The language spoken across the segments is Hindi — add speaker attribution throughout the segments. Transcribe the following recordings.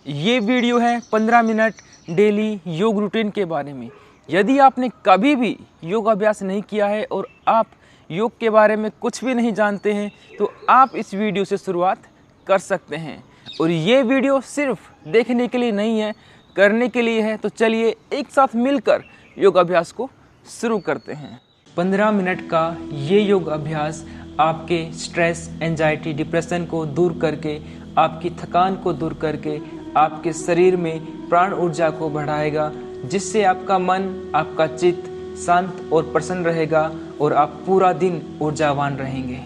Speaker 1: ये वीडियो है 15 मिनट डेली योग रूटीन के बारे में। यदि आपने कभी भी योग अभ्यास नहीं किया है और आप योग के बारे में कुछ भी नहीं जानते हैं तो आप इस वीडियो से शुरुआत कर सकते हैं। और ये वीडियो सिर्फ देखने के लिए नहीं है, करने के लिए है। तो चलिए एक साथ मिलकर योग अभ्यास को शुरू करते हैं। 15 मिनट का ये योग अभ्यास आपके स्ट्रेस, एंजाइटी, डिप्रेशन को दूर करके, आपकी थकान को दूर करके आपके शरीर में प्राण ऊर्जा को बढ़ाएगा, जिससे आपका मन, आपका चित्त शांत और प्रसन्न रहेगा और आप पूरा दिन ऊर्जावान रहेंगे।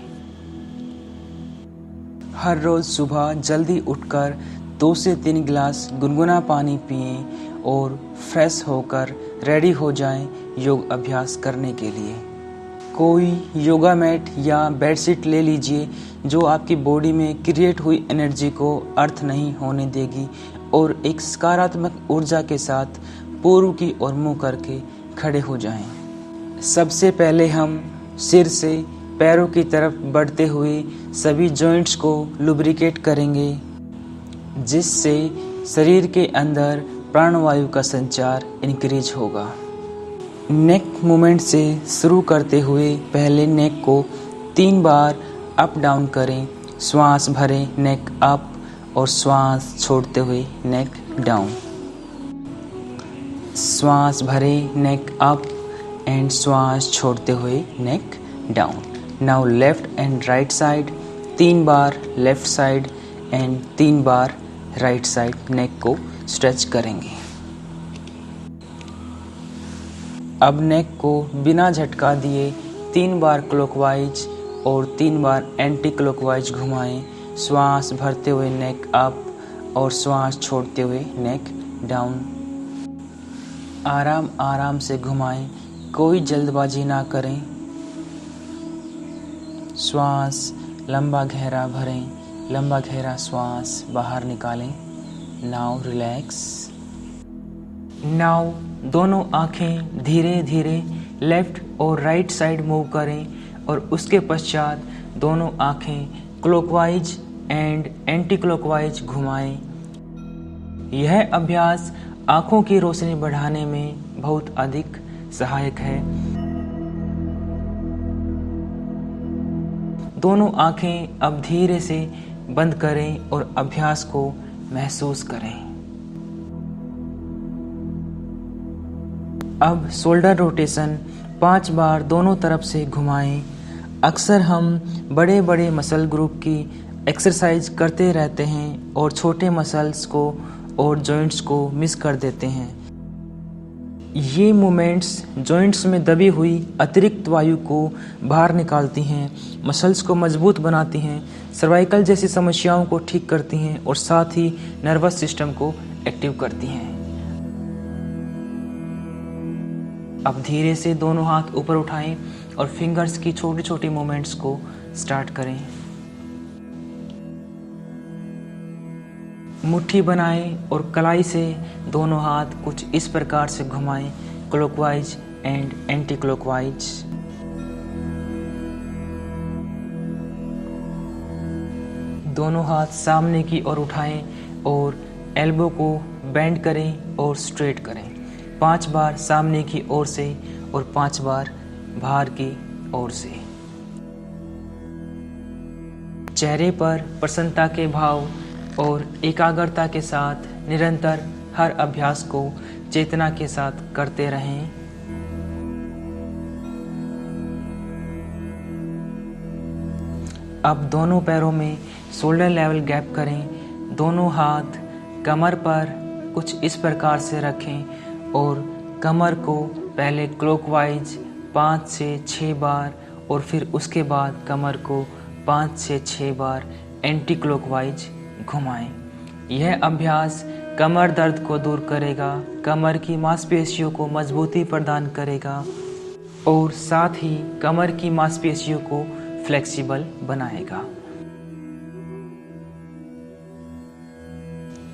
Speaker 1: हर रोज सुबह जल्दी उठकर 2 से 3 गिलास गुनगुना पानी पिएं और फ्रेश होकर रेडी हो जाएं योग अभ्यास करने के लिए। कोई योगा मैट या बेडशीट ले लीजिए जो आपकी बॉडी में क्रिएट हुई एनर्जी को अर्थ नहीं होने देगी और एक सकारात्मक ऊर्जा के साथ पूर्व की ओर मुंह करके खड़े हो जाएं। सबसे पहले हम सिर से पैरों की तरफ बढ़ते हुए सभी जॉइंट्स को लुब्रिकेट करेंगे, जिससे शरीर के अंदर प्राणवायु का संचार इंक्रीज होगा। नेक मूवमेंट से शुरू करते हुए पहले नेक को 3 बार अप डाउन करें। श्वास भरें, नेक अप, और श्वास छोड़ते हुए नेक डाउन। श्वास भरें, नेक अप, एंड श्वास छोड़ते हुए neck down. Now left and right side, 3 बार लेफ्ट साइड एंड 3 बार राइट साइड नेक को स्ट्रेच करेंगे। अब नेक को बिना झटका दिए 3 बार क्लॉकवाइज और 3 बार एंटी क्लॉकवाइज घुमाएं। श्वास भरते हुए नेक अप और श्वास छोड़ते हुए नेक डाउन। आराम आराम से घुमाएं, कोई जल्दबाजी ना करें। श्वास लंबा गहरा भरें, लंबा गहरा श्वास बाहर निकालें। Now relax. नाउ दोनों आंखें धीरे धीरे लेफ्ट और राइट साइड मूव करें और उसके पश्चात दोनों आंखें क्लॉकवाइज एंड एंटी क्लॉकवाइज घुमाएं। यह अभ्यास आंखों की रोशनी बढ़ाने में बहुत अधिक सहायक है। दोनों आंखें अब धीरे से बंद करें और अभ्यास को महसूस करें। अब शोल्डर रोटेशन 5 बार दोनों तरफ से घुमाएं। अक्सर हम बड़े बड़े मसल ग्रुप की एक्सरसाइज करते रहते हैं और छोटे मसल्स को और जॉइंट्स को मिस कर देते हैं। ये मूवमेंट्स जॉइंट्स में दबी हुई अतिरिक्त वायु को बाहर निकालती हैं, मसल्स को मजबूत बनाती हैं, सर्वाइकल जैसी समस्याओं को ठीक करती हैं और साथ ही नर्वस सिस्टम को एक्टिव करती हैं। अब धीरे से दोनों हाथ ऊपर उठाएं और फिंगर्स की छोटी छोटी मूवमेंट्स को स्टार्ट करें। मुट्ठी बनाएं और कलाई से दोनों हाथ कुछ इस प्रकार से घुमाएं, क्लॉकवाइज एंड एंटी क्लॉकवाइज। दोनों हाथ सामने की ओर उठाएं और एल्बो को बेंड करें और स्ट्रेट करें। 5 बार सामने की ओर से और 5 बार बाहर की ओर से। चेहरे पर प्रसन्नता के भाव और एकाग्रता के साथ निरंतर हर अभ्यास को चेतना के साथ करते रहें। अब दोनों पैरों में शोल्डर लेवल गैप करें। दोनों हाथ कमर पर कुछ इस प्रकार से रखें और कमर को पहले क्लॉकवाइज 5 से 6 बार और फिर उसके बाद कमर को 5 से 6 बार एंटी क्लॉकवाइज घुमाएं। यह अभ्यास कमर दर्द को दूर करेगा, कमर की मांसपेशियों को मजबूती प्रदान करेगा और साथ ही कमर की मांसपेशियों को फ्लेक्सिबल बनाएगा।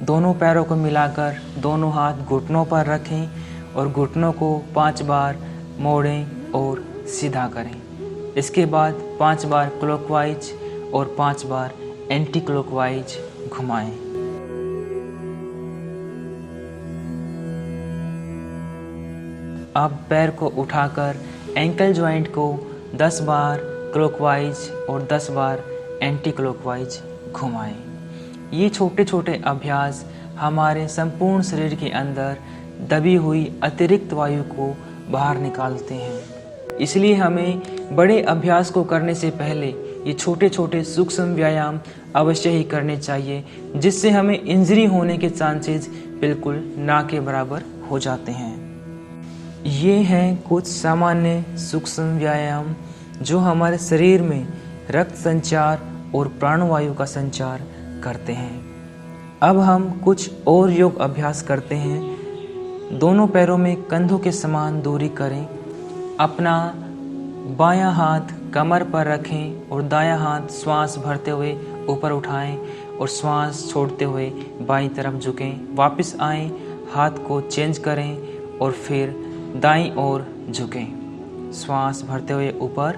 Speaker 1: दोनों पैरों को मिलाकर दोनों हाथ घुटनों पर रखें और घुटनों को 5 बार मोड़ें और सीधा करें। इसके बाद 5 बार क्लॉकवाइज और 5 बार एंटी क्लॉकवाइज घुमाएं। अब पैर को उठाकर एंकल जॉइंट को 10 बार क्लॉकवाइज और 10 बार एंटी क्लॉकवाइज घुमाएं। ये छोटे छोटे अभ्यास हमारे संपूर्ण शरीर के अंदर दबी हुई अतिरिक्त वायु को बाहर निकालते हैं। इसलिए हमें बड़े अभ्यास को करने से पहले ये छोटे छोटे सूक्ष्म व्यायाम अवश्य ही करने चाहिए, जिससे हमें इंजरी होने के चांसेस बिल्कुल ना के बराबर हो जाते हैं। ये हैं कुछ सामान्य सूक्ष्म व्यायाम जो हमारे शरीर में रक्त संचार और प्राणवायु का संचार करते हैं। अब हम कुछ और योग अभ्यास करते हैं। दोनों पैरों में कंधों के समान दूरी करें। अपना बायां हाथ कमर पर रखें और दायां हाथ श्वास भरते हुए ऊपर उठाएं और श्वास छोड़ते हुए बाईं तरफ झुकें। वापस आएं, हाथ को चेंज करें और फिर दाईं ओर झुकें। श्वास भरते हुए ऊपर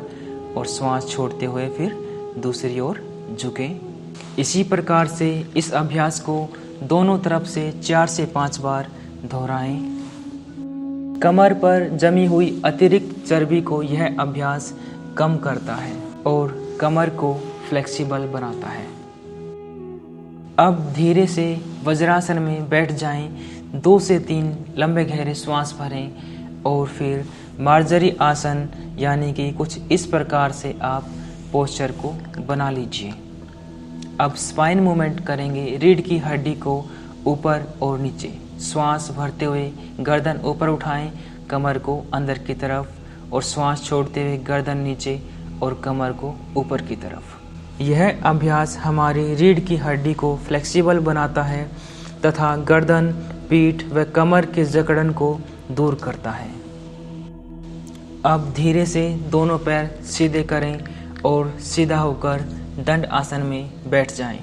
Speaker 1: और श्वास छोड़ते हुए फिर दूसरी ओर झुकें। इसी प्रकार से इस अभ्यास को दोनों तरफ से 4 से 5 बार दोहराएं। कमर पर जमी हुई अतिरिक्त चर्बी को यह अभ्यास कम करता है और कमर को फ्लेक्सिबल बनाता है। अब धीरे से वज्रासन में बैठ जाएं। 2 से 3 लंबे गहरे श्वास भरें और फिर मार्जरी आसन यानी कि कुछ इस प्रकार से आप पोस्चर को बना लीजिए। अब स्पाइन मूवमेंट करेंगे। रीढ़ की हड्डी को ऊपर और नीचे, श्वास भरते हुए गर्दन ऊपर उठाएं, कमर को अंदर की तरफ और श्वास छोड़ते हुए गर्दन नीचे और कमर को ऊपर की तरफ। यह अभ्यास हमारी रीढ़ की हड्डी को फ्लेक्सिबल बनाता है तथा गर्दन, पीठ व कमर के जकड़न को दूर करता है। अब धीरे से दोनों पैर सीधे करें और सीधा होकर दंड आसन में बैठ जाएं।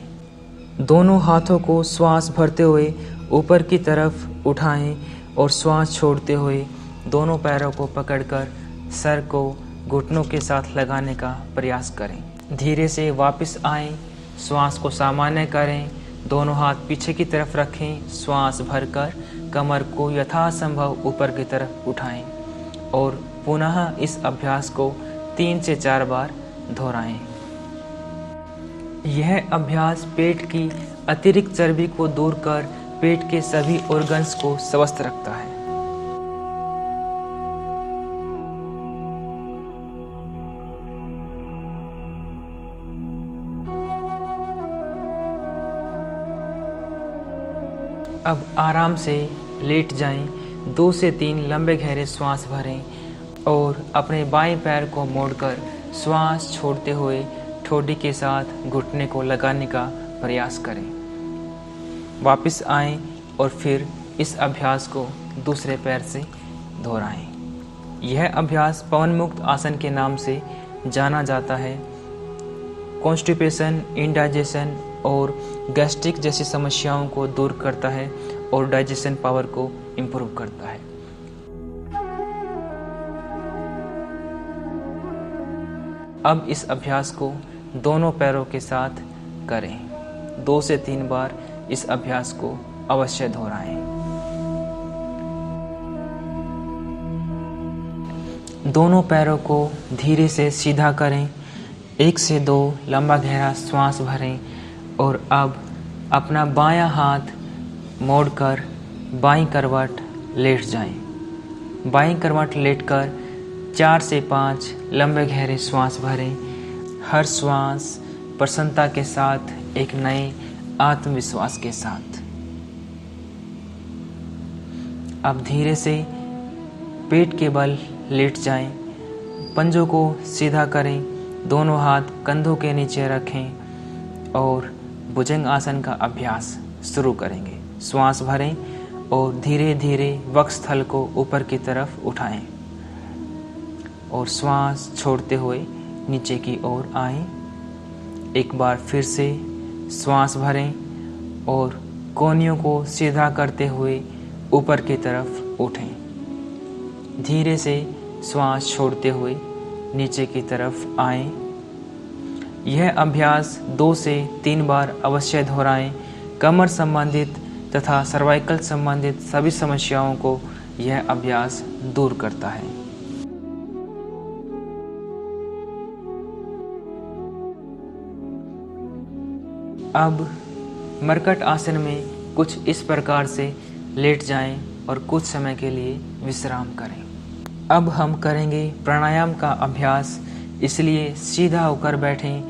Speaker 1: दोनों हाथों को श्वास भरते हुए ऊपर की तरफ उठाएं और श्वास छोड़ते हुए दोनों पैरों को पकड़कर सर को घुटनों के साथ लगाने का प्रयास करें। धीरे से वापस आएं, श्वास को सामान्य करें, दोनों हाथ पीछे की तरफ रखें, श्वास भरकर कमर को यथासंभव ऊपर की तरफ उठाएं और पुनः इस अभ्यास को 3 से 4 बार दोहराएं। यह अभ्यास पेट की अतिरिक्त चर्बी को दूर कर पेट के सभी ऑर्गन्स को स्वस्थ रखता है। अब आराम से लेट जाएं। 2 से 3 लंबे गहरे श्वास भरें और अपने बाएं पैर को मोड़कर श्वास छोड़ते हुए ठोड़ी के साथ घुटने को लगाने का प्रयास करें। वापस आएं और फिर इस अभ्यास को दूसरे पैर से दोहराएं। यह अभ्यास पवन मुक्त आसन के नाम से जाना जाता है। कॉन्स्टिपेशन, इंडाइजेशन और गैस्ट्रिक जैसी समस्याओं को दूर करता है और डाइजेशन पावर को इम्प्रूव करता है। अब इस अभ्यास को दोनों पैरों के साथ करें। 2 से 3 बार इस अभ्यास को अवश्य दोहराएं। दोनों पैरों को धीरे से सीधा करें। 1 से 2 लंबा गहरा श्वास भरें और अब अपना बायां हाथ मोड़कर बाईं करवट लेट जाएं। बाईं करवट लेटकर 4 से 5 लंबे गहरे श्वास भरें। हर श्वास प्रसन्नता के साथ, एक नए आत्मविश्वास के साथ। अब धीरे से पेट के बल लेट जाएं। पंजों को सीधा करें, दोनों हाथ कंधों के नीचे रखें और भुजंग आसन का अभ्यास शुरू करेंगे। श्वास भरें और धीरे धीरे वक्षस्थल को ऊपर की तरफ उठाएं और श्वास छोड़ते हुए नीचे की ओर आएं। एक बार फिर से श्वास भरें और कोहनियों को सीधा करते हुए ऊपर की तरफ उठें। धीरे से श्वास छोड़ते हुए नीचे की तरफ आएं। यह अभ्यास 2 से 3 बार अवश्य दोहराएं। कमर संबंधित तथा सर्वाइकल संबंधित सभी समस्याओं को यह अभ्यास दूर करता है। अब मरकट आसन में कुछ इस प्रकार से लेट जाएं और कुछ समय के लिए विश्राम करें। अब हम करेंगे प्राणायाम का अभ्यास, इसलिए सीधा होकर बैठें,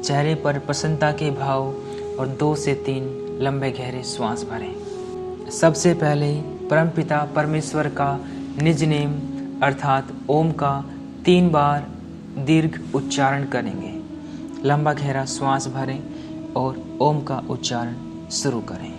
Speaker 1: चेहरे पर प्रसन्नता के भाव और 2 से 3 लंबे गहरे श्वास भरें। सबसे पहले परमपिता परमेश्वर का निज नेम अर्थात ओम का 3 बार दीर्घ उच्चारण करेंगे। लंबा गहरा श्वास भरें और ओम का उच्चारण शुरू करें।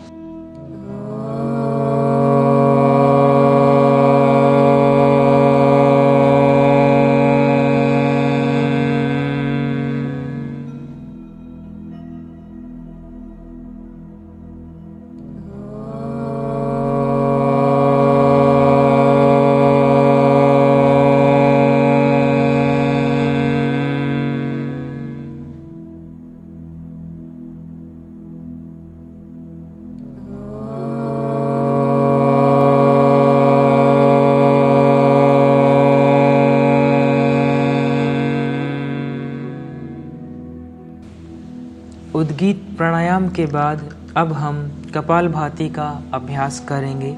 Speaker 1: उद्गीत प्राणायाम के बाद अब हम कपालभाति का अभ्यास करेंगे।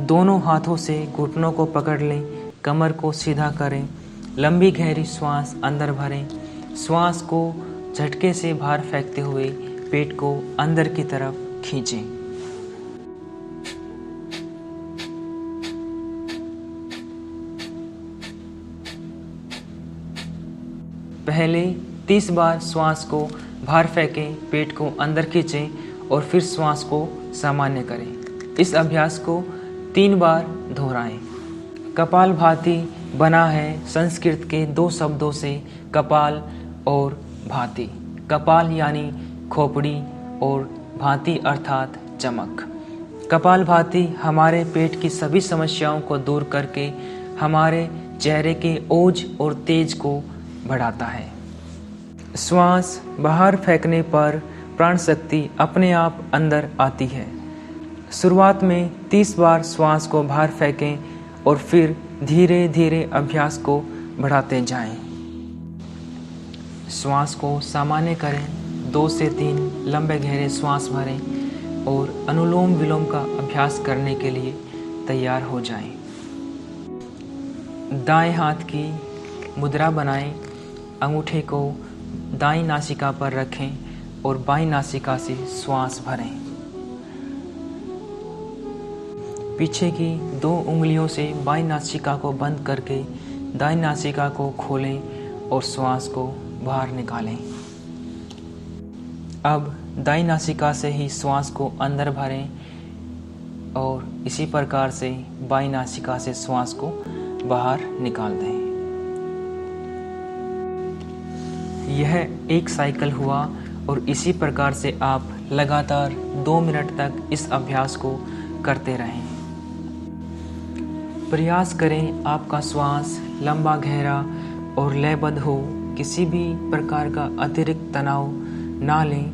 Speaker 1: दोनों हाथों से घुटनों को पकड़ लें, कमर को सीधा करें, लंबी गहरी श्वास अंदर भरें, श्वास को झटके से बाहर फेंकते हुए पेट को अंदर की तरफ खींचें। पहले 30 बार श्वास को बाहर फेंकें, पेट को अंदर खींचें और फिर श्वास को सामान्य करें। इस अभ्यास को 3 बार दोहराएं। कपालभाति बना है संस्कृत के 2 शब्दों से, कपाल और भाति। कपाल यानी खोपड़ी और भाति अर्थात चमक। कपालभाति हमारे पेट की सभी समस्याओं को दूर करके हमारे चेहरे के ओज और तेज को बढ़ाता है। श्वास बाहर फेंकने पर प्राण शक्ति अपने आप अंदर आती है। शुरुआत में 30 बार श्वास को बाहर फेंकें और फिर धीरे धीरे अभ्यास को बढ़ाते जाएं। श्वास को सामान्य करें, 2 से 3 लंबे गहरे श्वास भरें और अनुलोम विलोम का अभ्यास करने के लिए तैयार हो जाएं। दाएं हाथ की मुद्रा बनाएं, अंगूठे को दाईं नासिका पर रखें और बाईं नासिका से श्वास भरें। पीछे की 2 उंगलियों से बाईं नासिका को बंद करके दाईं नासिका को खोलें और श्वास को बाहर निकालें। अब दाईं नासिका से ही श्वास को अंदर भरें और इसी प्रकार से बाईं नासिका से श्वास को बाहर निकाल दें। यह एक साइकिल हुआ और इसी प्रकार से आप लगातार 2 मिनट तक इस अभ्यास को करते रहें। प्रयास करें आपका श्वास लंबा गहरा और लयबद्ध हो, किसी भी प्रकार का अतिरिक्त तनाव ना लें,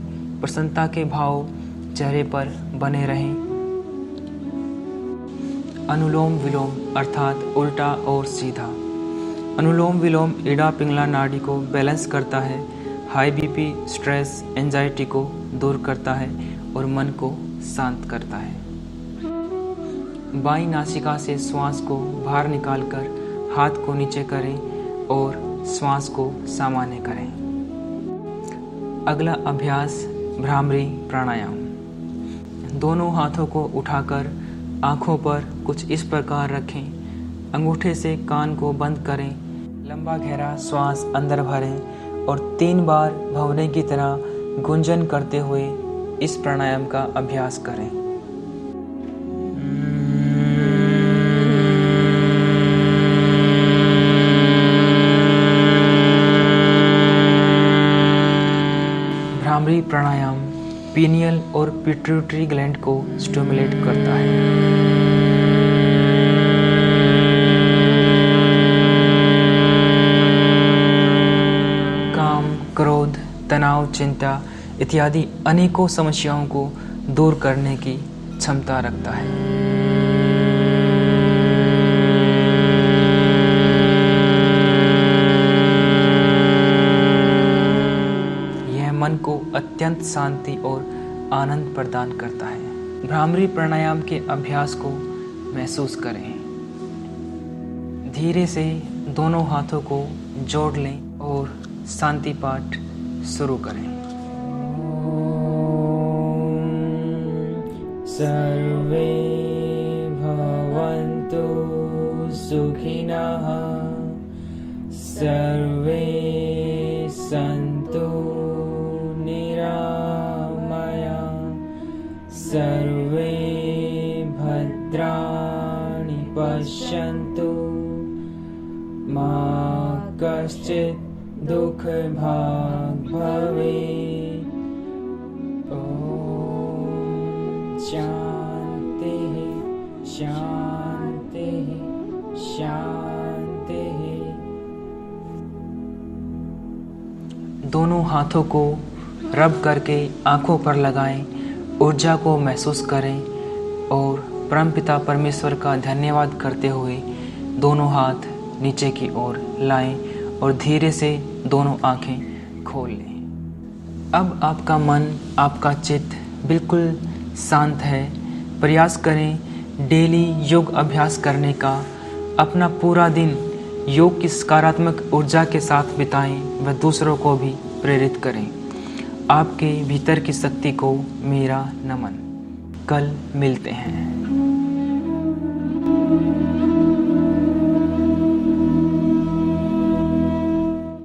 Speaker 1: प्रसन्नता के भाव चेहरे पर बने रहें। अनुलोम विलोम अर्थात उल्टा और सीधा। अनुलोम विलोम इड़ा पिंगला नाड़ी को बैलेंस करता है, हाई बीपी, स्ट्रेस, एंजाइटी को दूर करता है और मन को शांत करता है। बाईं नासिका से श्वास को बाहर निकालकर हाथ को नीचे करें और श्वास को सामान्य करें। अगला अभ्यास भ्रामरी प्राणायाम। दोनों हाथों को उठाकर आंखों पर कुछ इस प्रकार रखें, अंगूठे से कान को बंद करें, लंबा गहरा श्वास अंदर भरें और 3 बार भंवरे की तरह गुंजन करते हुए इस प्राणायाम का अभ्यास करें। भ्रामरी प्राणायाम पीनियल और पिट्यूटरी ग्लैंड को स्टिमुलेट करता है। क्रोध, तनाव, चिंता इत्यादि अनेकों समस्याओं को दूर करने की क्षमता रखता है। मन को अत्यंत शांति और आनंद प्रदान करता है। भ्रामरी प्राणायाम के अभ्यास को महसूस करें। धीरे से दोनों हाथों को जोड़ लें और शांति पाठ शुरू करें। सर्वे भवन्तु सुखिनः, सर्वे सन्तु निरामया, सर्वे भद्राणि पश्यन्तु, मा कश्चित् दुःखभाग् भवेत्। ॐ शान्तिः शान्तिः शान्तिः। दोनों हाथों को रब करके आंखों पर लगाएं, ऊर्जा को महसूस करें और परमपिता परमेश्वर का धन्यवाद करते हुए दोनों हाथ नीचे की ओर लाएं और धीरे से दोनों आंखें खोल लें। अब आपका मन, आपका चित्त बिल्कुल शांत है। प्रयास करें डेली योग अभ्यास करने का। अपना पूरा दिन योग की सकारात्मक ऊर्जा के साथ बिताएं व दूसरों को भी प्रेरित करें। आपके भीतर की शक्ति को मेरा नमन। कल मिलते हैं।